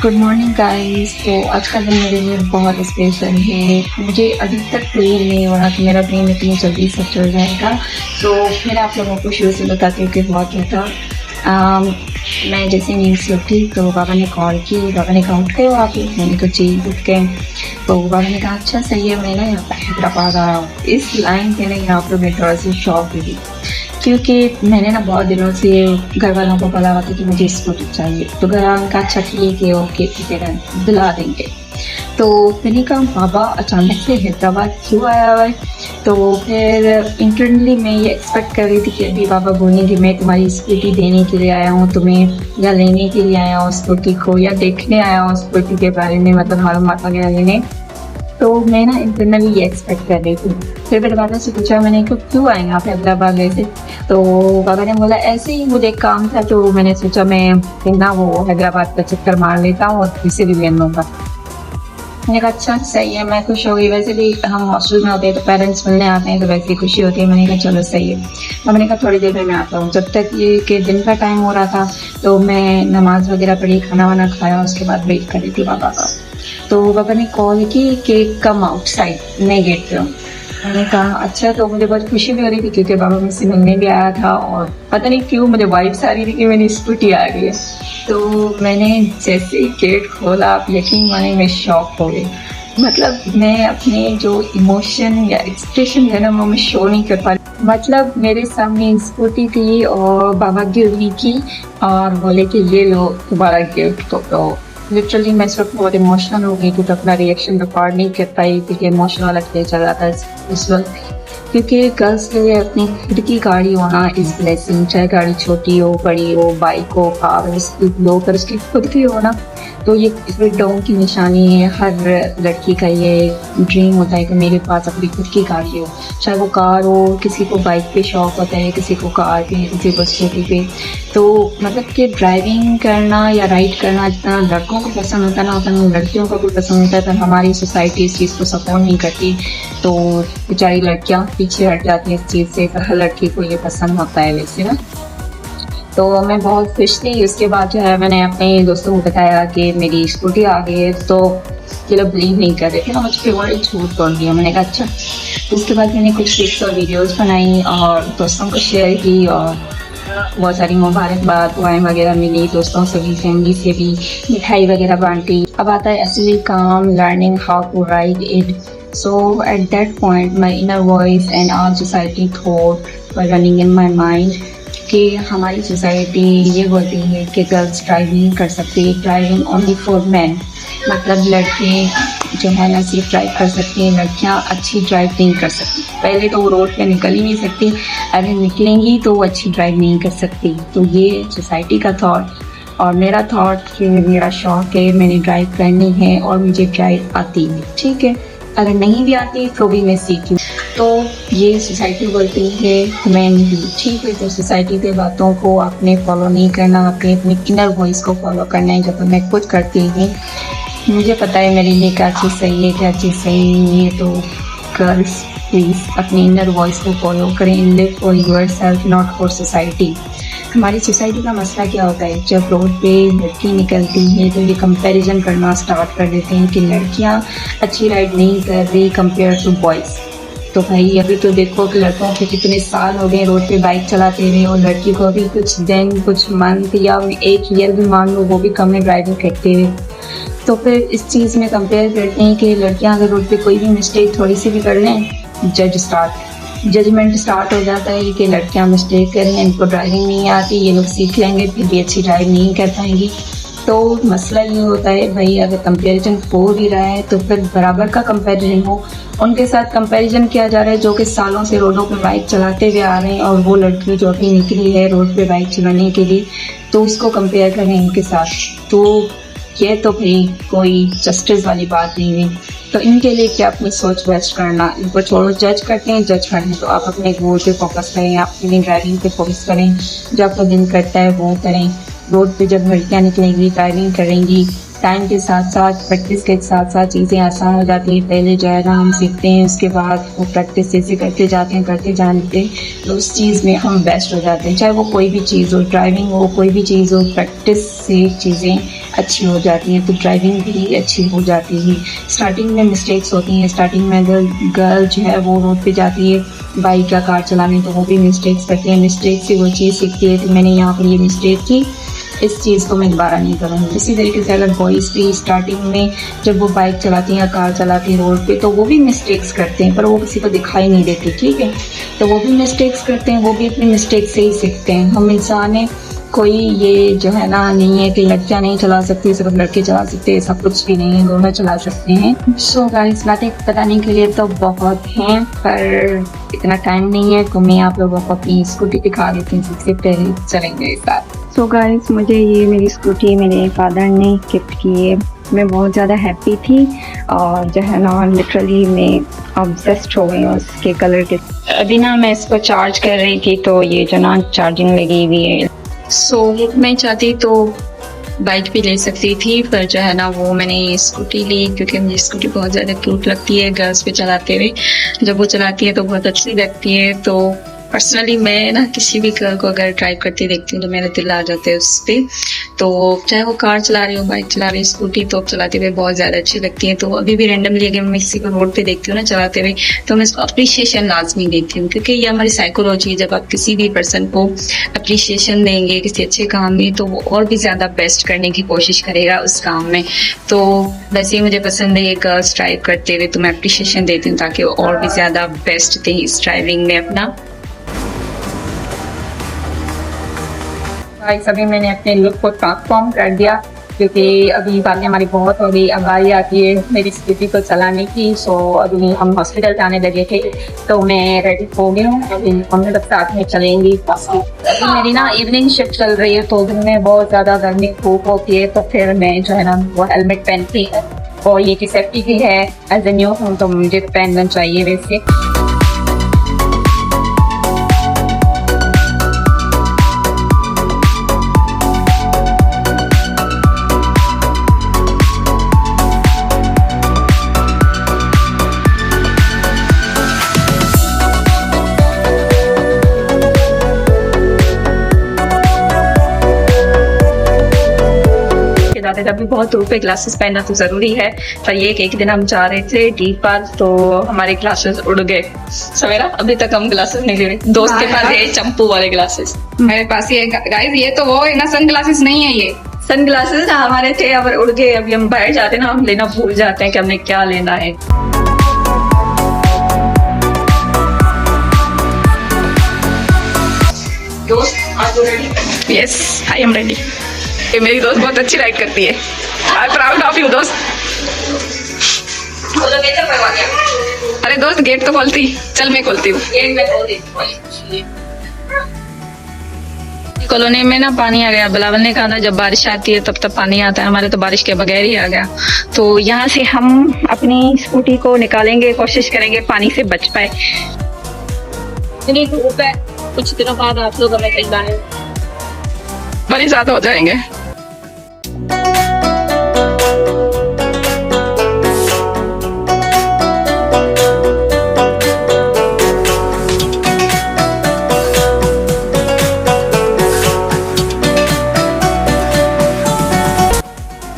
Good morning guys. तो आज का दिन मेरे लिए बहुत स्पेशल है। मुझे अभी तक बिलीव नहीं हो रहा कि मेरा दिन इतनी जल्दी से चल जाएगा। तो फिर आप लोगों को शुरू से बताती हूँ कि हुआ क्या था। मैं जैसे नींद से उठी तो बाबा ने कॉल की। बाबा ने कहा उठ गए हो आप? मैंने कहा जी उठ गए। तो बाबा ने कहा अच्छा सही है, मैं ना यहाँ पर हैदराबाद आ रहा हूँ। इस लाइन पे ना यहाँ पर मैं थोड़ा सी शॉक हुई, क्योंकि मैंने ना बहुत दिनों से घर वालों को बोला हुआ था कि मुझे स्कूटी चाहिए। तो घर वालों ने कहा अच्छा ठीक है ओके ठीक है दिला देंगे। तो मैंने कहा बाबा अचानक से हैदराबाद क्यों आया हुआ है? तो फिर इंटरनली मैं ये एक्सपेक्ट कर रही थी कि अभी बाबा बोलेंगे मैं तुम्हारी स्कूटी देने के लिए आया हूँ तुम्हें, या लेने के लिए आया हूँ स्कूटी को, या देखने आया हूँ स्कूटी के बारे में, मतलब मालूमात वगैरह लेने। तो मैं ना इंटरनली ये एक्सपेक्ट कर रही थी। फिर मेरे बाबा से पूछा मैंने कि क्यों आए आप हैदराबाद वैसे? तो बाबा ने बोला ऐसे ही मुझे काम था, तो मैंने सोचा मैं ना वो हैदराबाद का चक्कर मार लेता हूँ और इसे भी ले लूँगा। मैंने कहा अच्छा सही है, मैं खुश हो गई। वैसे भी हम हॉस्टल में होते हैं तो पेरेंट्स मिलने आते हैं तो वैसे ही खुशी होती है। मैंने कहा चलो सही है। तो मैंने कहा थोड़ी देर में मैं आता हूँ। जब तक ये कि दिन का टाइम हो रहा था तो मैं नमाज वगैरह पढ़ी, खाना वाना खाया, उसके बाद वेट कर रही थी बाबा का। तो बाबा ने कॉल की कि कम आउटसाइड, मैं गेट पे हूँ। मैंने कहा अच्छा। तो मुझे बहुत खुशी भी हो रही थी क्योंकि बाबा मुझसे मिलने भी आया था और पता नहीं क्यों मुझे वाइब्स आ रही थी कि मेरी स्कूटी आ गई है। तो मैंने जैसे ही गेट खोला आप यकीन माने मैं शॉक हो गई। मतलब मैं अपने जो इमोशन या एक्सप्रेशन है ना वो मैं शो नहीं कर पा रही। मतलब मेरे सामने स्कूटी थी और बाबा गिरवी की और बोले कि ये लो तुम्हारा गिफ्ट। तो लिटरली मैं इस वक्त बहुत इमोशनल हो गई क्योंकि अपना रिएक्शन रिकॉर्ड नहीं कर पाई क्योंकि इमोशनल वाला खेल चल रहा था इस वक्त। क्योंकि गर्ल्स के लिए अपनी खुद की गाड़ी होना इस ब्लेसिंग, चाहे गाड़ी छोटी हो बड़ी हो, बाइक हो कार हो, स्कूटी हो, पर उसकी खुद की हो ना तो ये फ्रीडम की निशानी है। हर लड़की का ये ड्रीम होता है कि मेरे पास अपनी खुद की गाड़ी हो, चाहे वो कार हो, किसी को बाइक पे शौक होता है, किसी को कार पे, किसी को स्कूटी पे। तो मतलब कि ड्राइविंग करना या राइड करना जितना लड़कों को पसंद होता है ना उतना लड़कियों को भी पसंद होता है, पर हमारी सोसाइटी इस चीज़ को सपोर्ट नहीं करती। तो बेचारी लड़कियाँ पीछे हट जाती है इस चीज़ से। हर लड़की को ये पसंद होता है वैसे ना। तो मैं बहुत खुश थी। उसके बाद जो है मैंने अपने दोस्तों को बताया कि मेरी स्कूटी आ गई है। तो ये लोग बिलीव नहीं कर रहे थे ना, मुझ पर बड़ी झूठ बोल दिया। मैंने कहा अच्छा। उसके बाद मैंने कुछ पिक्स और वीडियोज़ बनाई और दोस्तों को शेयर की और बहुत सारी मुबारकबाद दुआएं वगैरह मिली, दोस्तों से भी फैमिली से भी मिठाई वगैरह बांटी। अब आता है असली काम, learning how to ride it. So at that point my inner voice and our society thought were running in my mind कि हमारी सोसाइटी ये बोलती है कि गर्ल्स ड्राइव नहीं कर सकती, ड्राइविंग ओनली फॉर मैन। मतलब लड़के जो है ना सिर्फ ड्राइव कर सकती हैं, लड़कियाँ अच्छी ड्राइव नहीं कर सकती। पहले तो वो रोड पे निकल ही नहीं सकती, अगर निकलेंगी तो वो अच्छी ड्राइव नहीं कर सकती। तो ये सोसाइटी का थॉट और मेरा थॉट कि मेरा शौक है, मैंने ड्राइव करनी है और मुझे ड्राइव आती है। ठीक है, अगर नहीं भी आती तो भी मैं सीखूँ। तो ये सोसाइटी बोलती है मैं नहीं, ठीक है। तो सोसाइटी के बातों को आपने फॉलो नहीं करना, अपने इनर वॉइस को फॉलो करना है। जब मैं खुद करती हूँ मुझे पता है मेरे लिए क्या चीज़ सही है क्या चीज़ सही नहीं है। तो गर्ल्स प्लीज़ अपनी इनर वॉइस को फॉलो करें, live for your self not for society. हमारी सोसाइटी का मसला क्या होता है, जब रोड पे लड़की निकलती है तो ये कंपैरिजन करना स्टार्ट कर देते हैं कि लड़कियां अच्छी राइड नहीं कर रही कंपेयर टू बॉयज़। तो भाई अभी तो देखो कि लड़कों के कितने साल हो गए रोड पे बाइक चलाते हुए और लड़की को अभी कुछ दिन कुछ मंथ या एक ईयर भी मान लो वो भी कम है ड्राइविंग करते हुए। तो फिर इस चीज़ में कंपेयर करते हैं कि लड़कियाँ अगर रोड पे कोई भी मिस्टेक थोड़ी सी भी कर लें जजमेंट स्टार्ट हो जाता है कि लड़कियां मिस्टेक कर रही हैं, इनको ड्राइविंग नहीं आती, ये लोग सीख लेंगे फिर भी अच्छी ड्राइव नहीं कर पाएंगी। तो मसला ये होता है भाई अगर कंपैरिजन हो भी रहा है तो फिर बराबर का कंपैरिजन हो। उनके साथ कंपैरिजन किया जा रहा है जो कि सालों से रोडों पर बाइक चलाते हुए आ रहे हैं और वो लड़की जो अभी निकली है रोड पे बाइक चलाने के लिए तो उसको कंपेयर करें इनके साथ। तो ये तो भाई कोई जस्टिस वाली बात नहीं हुई। तो इनके लिए क्या अपनी सोच वेस्ट करना, इनको छोड़ो। जज करते हैं जज करने, तो आप अपने गोल पे फोकस करें, आप अपनी ड्राइविंग पे फोकस करें, जो आपका दिन करता है वो करें। रोड पे जब लड़कियाँ निकलेंगी ड्राइविंग करेंगी टाइम के साथ साथ प्रैक्टिस के साथ साथ चीज़ें आसान हो जाती हैं। पहले जो है ना हम सीखते हैं, उसके बाद वो प्रैक्टिस जैसे करते जाते हैं करते जानते हैं तो उस चीज़ में हम बेस्ट हो जाते हैं। चाहे वो कोई भी चीज़ हो, ड्राइविंग हो, कोई भी चीज़ हो, प्रैक्टिस से चीज़ें अच्छी हो जाती हैं, तो ड्राइविंग भी अच्छी हो जाती है। स्टार्टिंग में मिस्टेक्स होती हैं, स्टार्टिंग में अगर गर्ल जो है वो रोड पे जाती है बाइक या कार चलाने, तो वो भी मिस्टेक्स करती है। मिस्टेक से वो चीज़ सीखती है कि मैंने यहाँ पर ये मिस्टेक की, इस चीज़ को मैं दोबारा नहीं करूँगी। इसी तरीके से अगर बॉयज़ भी स्टार्टिंग में जब वो बाइक चलाती हैं या कार चलाती हैं रोड पे, तो वो भी मिस्टेक्स करते हैं, पर वो किसी को दिखाई नहीं देती, ठीक है। तो वो भी मिस्टेक्स करते हैं, वो भी अपनी मिस्टेक से ही सीखते हैं। हम इंसान हैं, कोई ये जो है ना नहीं है कि लड़कियां नहीं चला सकती, सिर्फ लड़के चला सकते हैं, ऐसा कुछ भी नहीं है, दोनों चला सकते हैं। सो गाइस, बातें बताने के लिए तो बहुत हैं, पर इतना टाइम नहीं है, तो मैं आप लोगों को अपनी स्कूटी दिखा देती हूँ। सबसे पहले चलेंगे इस साथ। सो गाइस, मुझे ये मेरी स्कूटी मेरे फादर ने गिफ्ट की है। मैं बहुत ज़्यादा हैप्पी थी और जो है ना लिटरली मैं ऑब्सेस्ड हो गई उसके कलर के। अभी ना मैं इसको चार्ज कर रही थी, तो ये जो ना चार्जिंग लगी हुई है। सो मैं चाहती तो बाइक भी ले सकती थी, पर जो है ना वो मैंने स्कूटी ली, क्योंकि मुझे स्कूटी बहुत ज़्यादा क्यूट लगती है गर्ल्स पे चलाते हुए। जब वो चलाती है तो बहुत अच्छी लगती है। तो पर्सनली मैं ना किसी भी गर्ल को अगर ड्राइव करती देखती हूँ तो मेरा दिल आ जाता है उस पर। तो चाहे वो कार चला रही हो, बाइक चला रही हो, स्कूटी तो चलाते हुए बहुत ज़्यादा अच्छी लगती है। तो अभी भी रैंडमली अगर मैं किसी को रोड पे देखती हूँ ना चलाते हुए, तो मैं इसको अप्रिशिएशन लाजमी देती हूँ, क्योंकि ये हमारी साइकोलॉजी है। जब आप किसी भी पर्सन को अप्रिशिएशन देंगे किसी अच्छे काम में, तो वो और भी ज़्यादा बेस्ट करने की कोशिश करेगा उस काम में। तो वैसे ही मुझे पसंद है ये गर्ल्स ड्राइव करते हुए, तो मैं अप्रिशिएशन देती हूँ ताकि वो और भी ज़्यादा बेस्ट दें इस ड्राइविंग में अपना। गाइस, अभी मैंने अपने लुक को ट्रांसफॉर्म कर दिया, क्योंकि अभी बातें हमारी बहुत हो गई। अब बारी आती है मेरी स्कूटी को चलाने की। सो अभी हम हॉस्पिटल जाने लगे थे, तो मैं रेडी हो गई हूँ। अभी हम लोग साथ में चलेंगी। अभी मेरी ना इवनिंग शिफ्ट चल रही है, तो दिन में बहुत ज़्यादा गर्मी धूप होती है, तो फिर मैं जो है ना वो हेलमेट पहनती है, और ये की सेफ्टी की है। एज ए न्यू हूँ तो मुझे पहनना चाहिए वैसे। अभी बहुत धूप है, ग्लासेस पहनना तो जरूरी है। पर ये एक दिन हम जा रहे थे डी पार्क, तो हमारे ग्लासेस उड़ गए सवेरा। अभी तक हम ग्लासेस नहीं ले रहे। दोस्त के पास ये चंपू वाले ग्लासेस मेरे पास ये गाइस, ये तो वो है ना, सन ग्लासेस नहीं है, ये सन ग्लासेस हमारे थे, अब उड़ गए। अभी हम बाहर जाते हैं ना, हम लेना भूल जाते हैं कि हमने क्या लेना है। दोस्त, आज ready? Yes, I am ready. ये मेरी दोस्त बहुत अच्छी राइड करती है। आई प्राउड ऑफ यू दोस्त। अरे दोस्त, गेट तो खोलती। चल मैं खोलती हूँ। कॉलोनी में ना पानी आ गया। बिलावल ने कहा था जब बारिश आती है तब पानी आता है, हमारे तो बारिश के बगैर ही आ गया। तो यहाँ से हम अपनी स्कूटी को निकालेंगे, कोशिश करेंगे पानी से बच पाए। इतनी धूप है, कुछ दिनों बाद आप लोग हमें कहीं जाने बड़ी ज्यादा हो जाएंगे।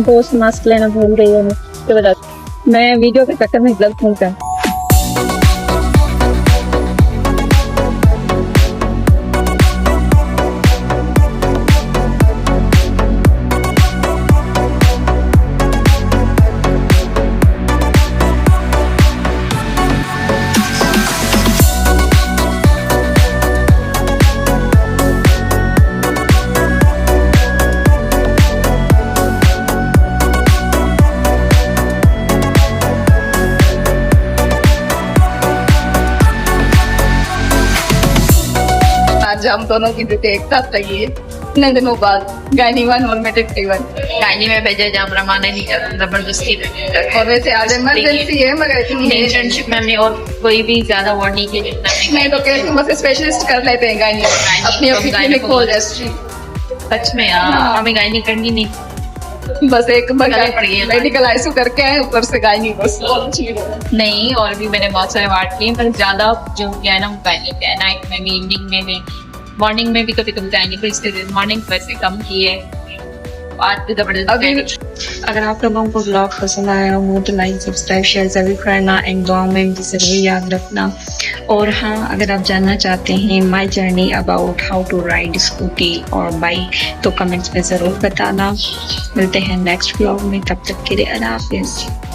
दोस्त मास्क लेना भूल रही है, मैं वीडियो के चक्कर में गलत हूँ क्या? आज हम दोनों की ड्यूटी एक साथ लगी है इतने दिनों बाद। गायनी 1 और मेडिकल 1 गायनी में भेजा जहाँ रमाना नहीं कर जबरदस्ती। और वैसे आज इमरजेंसी है, मगर इतनी इंटर्नशिप में हमने और कोई भी ज्यादा वर्ड नहीं किया जितना मैं तो कहती हूँ बस स्पेशलिस्ट कर लेते हैं गायनी अपनी अपनी क्लिनिक खोल जैसे। सच में यार हमें गायनी करनी नहीं, बस एक मेडिकल आईसीयू करके आए, ऊपर से गायनी बस नहीं। और भी मैंने बहुत सारे वार्ड किए, पर ज्यादा जो किया है ना वो गायनी किया है। नाइट में भी, इवनिंग में भी, मॉर्निंग में भी कभी कभी गायनी को, इसके मॉर्निंग वैसे कम किए। आज भी जबरदस्त अभी training। अगर आप लोगों को ब्लॉग पसंद आया हो तो लाइक सब्सक्राइब शेयर जरूर करना, एंड दुआ में मुझे जरूर याद रखना। और हाँ, अगर आप जानना चाहते हैं my journey about how to ride scooty और बाइक तो कमेंट्स में ज़रूर बताना। मिलते हैं नेक्स्ट ब्लॉग में, तब तक के लिए अल्लाह हाफिज़।